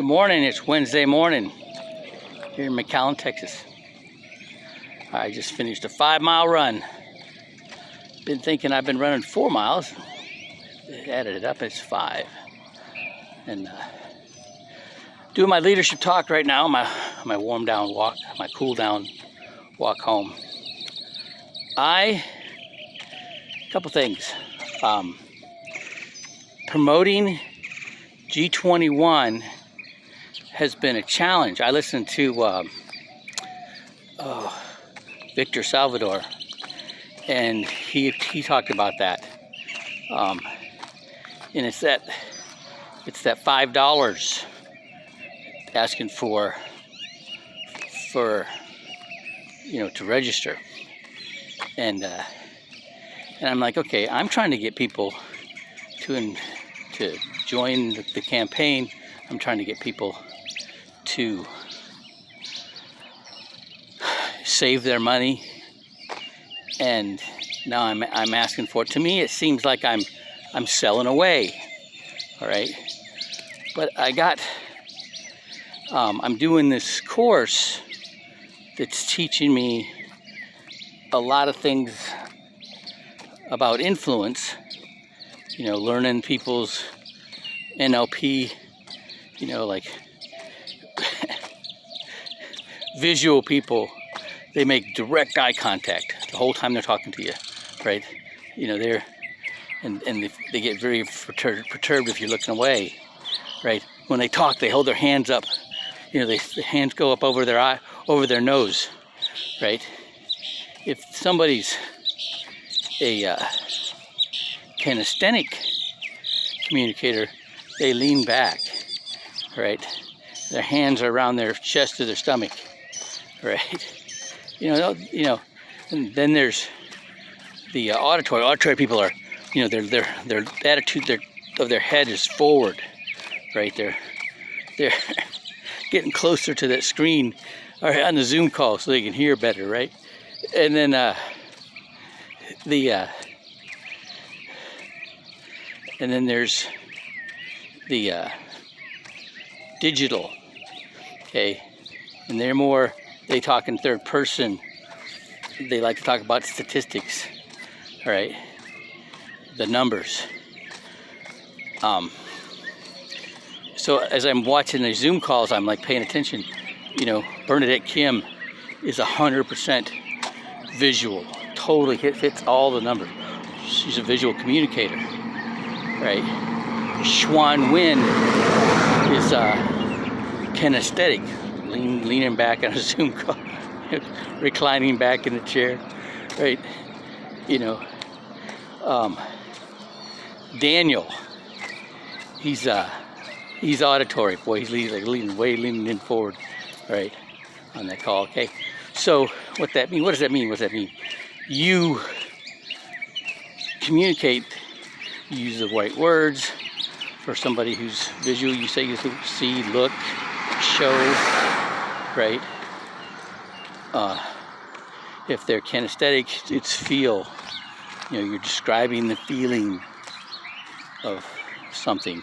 Good morning, it's Wednesday morning here in McAllen, Texas. I just finished a 5-mile run. Been thinking I've been running 4 miles. Added it up, it's 5. And doing my leadership talk right now, my warm down walk, my cool down walk home. A couple things. Promoting G21 has been a challenge. I listened to Victor Salvador, and he talked about that. And it's that $5 asking for to register, and I'm like, okay, I'm trying to get people to join the campaign. I'm trying to get people to save their money, and now I'm asking for it. To me, it seems like I'm selling away. All right, but I'm doing this course that's teaching me a lot of things about influence. Learning people's NLP. Like visual people, they make direct eye contact the whole time they're talking to you, right? They get very perturbed if you're looking away, right? When they talk, they hold their hands up. The hands go up over their eye, over their nose, right? If somebody's a kinesthetic communicator, they lean back, right? Their hands are around their chest to their stomach, right? And then there's the auditory. Auditory people are, their attitude of their head is forward, right? They're getting closer to that screen or on the Zoom call so they can hear better, right? And then there's the digital, okay, and they talk in third person. They like to talk about statistics, all right, the numbers. So as I'm watching the Zoom calls, I'm like paying attention. Bernadette Kim is 100% visual, totally hits all the numbers. She's a visual communicator, right? Xuan Win is kinesthetic, leaning back on a Zoom call, reclining back in the chair, right? Daniel, he's auditory. Boy, he's leaning in forward, right, on that call. Okay, so what does that mean? What does that mean? You communicate. You use the right words. For somebody who's visual, you say you see, look, show, right? If they're kinesthetic, it's feel. You're describing the feeling of something.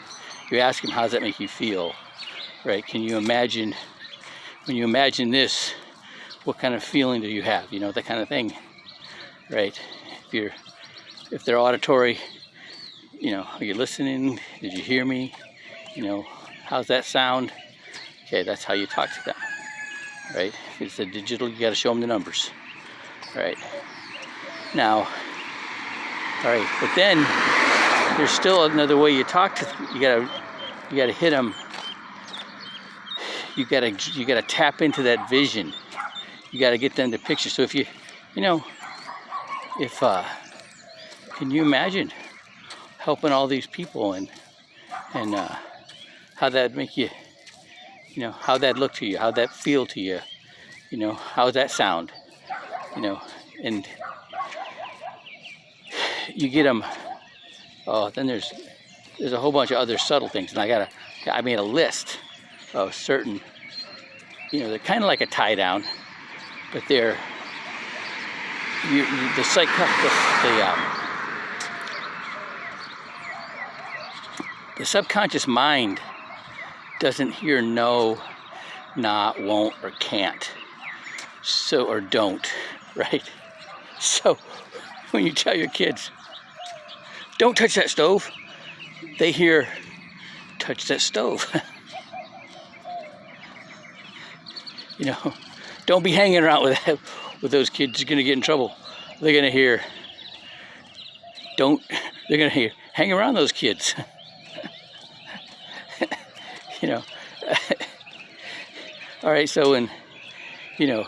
You ask them, how does that make you feel, right? Can you imagine, when you imagine this, what kind of feeling do you have? That kind of thing, right? If they're auditory, are you listening? Did you hear me? How's that sound? Okay, that's how you talk to them, right? If it's a digital, you got to show them the numbers, right? Now, all right, but then there's still another way you talk to them. You gotta hit them. You gotta tap into that vision. You gotta get them to picture. So if can you imagine helping all these people and how that make you, how that look to you, how that feel to you, how that sound, and you get them. Oh, then there's a whole bunch of other subtle things, and I made a list of certain, they're kind of like a tie down, but they're the subconscious mind doesn't hear no, not, won't, or can't. So, or don't, right? So when you tell your kids, don't touch that stove, they hear, touch that stove. You know, don't be hanging around with those kids, you're gonna get in trouble. They're gonna hear, they're gonna hear, hang around those kids. You know, all right, so when, you know,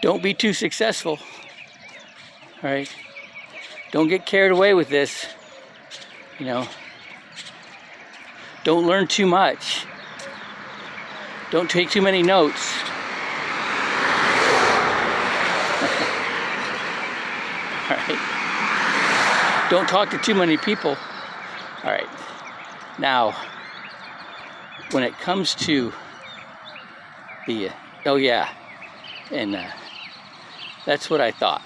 don't be too successful, all right? Don't get carried away with this, you know. Don't learn too much. Don't take too many notes. All right. Don't talk to too many people. All right. Now, when it comes to the, oh yeah, and that's what I thought.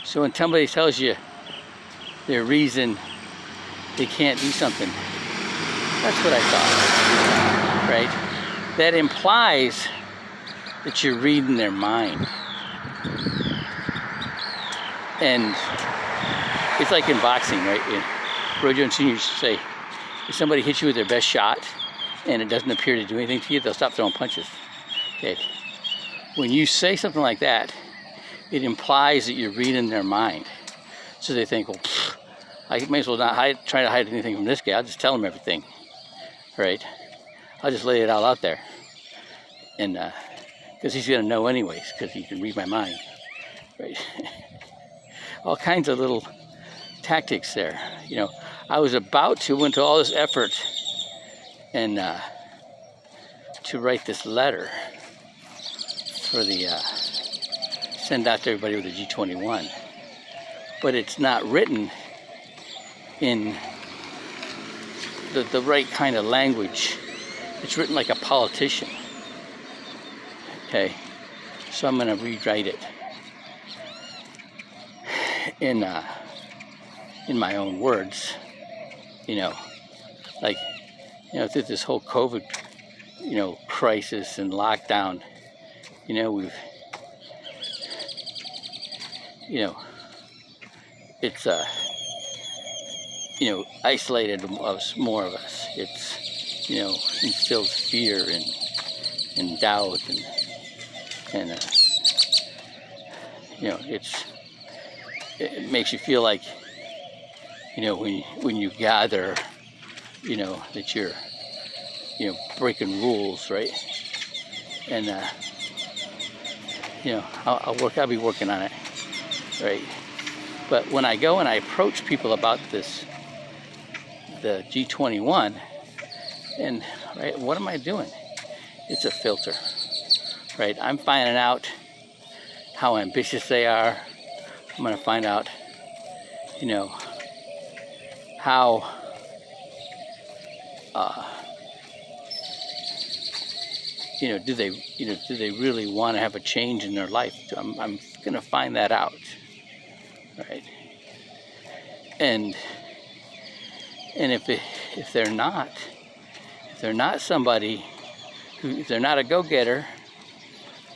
So when somebody tells you their reason they can't do something, that's what I thought, right? That implies that you're reading their mind. And it's like in boxing, right? Roy Jones Sr. used to say, if somebody hits you with their best shot and it doesn't appear to do anything to you, they'll stop throwing punches. Okay. When you say something like that, it implies that you're reading their mind. So they think, well, I may as well not try to hide anything from this guy. I'll just tell him everything, right? I'll just lay it all out there. And because he's going to know anyways, because he can read my mind, right? All kinds of little tactics there. You know, I was about to went to all this effort and to write this letter for the send out to everybody with a G21, but it's not written in the right kind of language. It's written like a politician. Okay, so I'm going to rewrite it in my own words. You know, like, you know, through this whole COVID, you know, crisis and lockdown, you know, we've, you know, it's you know, isolated us, more of us. It's, you know, instills fear and doubt and you know, it makes you feel like, you know, when you gather, you know, that you're, you know, breaking rules, right? And you know, I'll be working on it, right? But when I go and I approach people about this, the G21, and right, what am I doing? It's a filter, right? I'm finding out how ambitious they are. I'm going to find out, you know, how you know, do they really want to have a change in their life? I'm going to find that out, right? And if they're not somebody who, if they're not a go-getter,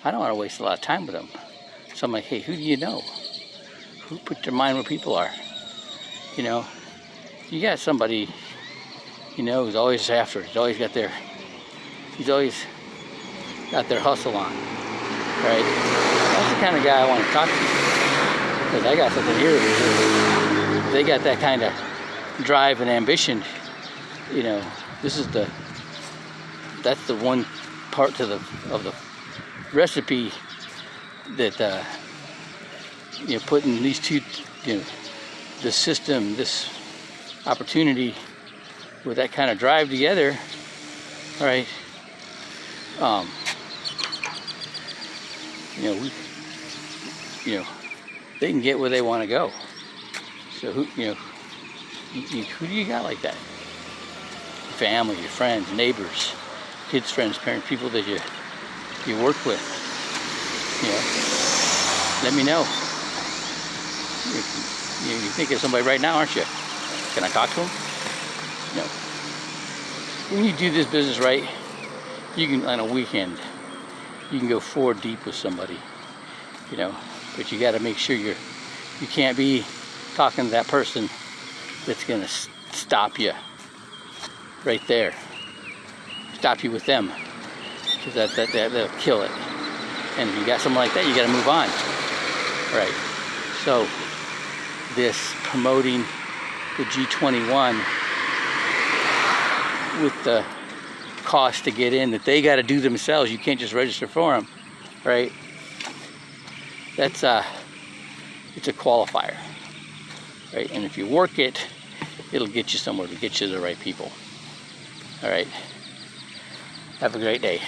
I don't want to waste a lot of time with them. So I'm like, hey, who do you know? Who put their mind where people are? You know, you got somebody, you know, who's always after it. He's always got their hustle on, right? That's the kind of guy I want to talk to, because I got something here. If they got that kind of drive and ambition, you know, that's the one part of the recipe that you know, putting these two, you know, the system, this opportunity with that kind of drive together, all right, you know, they can get where they want to go. So who, you know, who do you got like that? Your family, your friends, neighbors, kids, friends, parents, people that you work with. You know, let me know. You think of somebody right now, aren't you? Can I talk to them? No. when you do this business right, you can, on a weekend, you can go 4 deep with somebody, you know, but you got to make sure you can't be talking to that person that's going to stop you right there, stop you with them, because they'll kill it. And if you got someone like that, you got to move on, right? So this promoting the G21 with the cost to get in that they got to do themselves, you can't just register for them, right? That's it's a qualifier, right? And if you work it, it'll get you somewhere, to get you to the right people. All right, have a great day.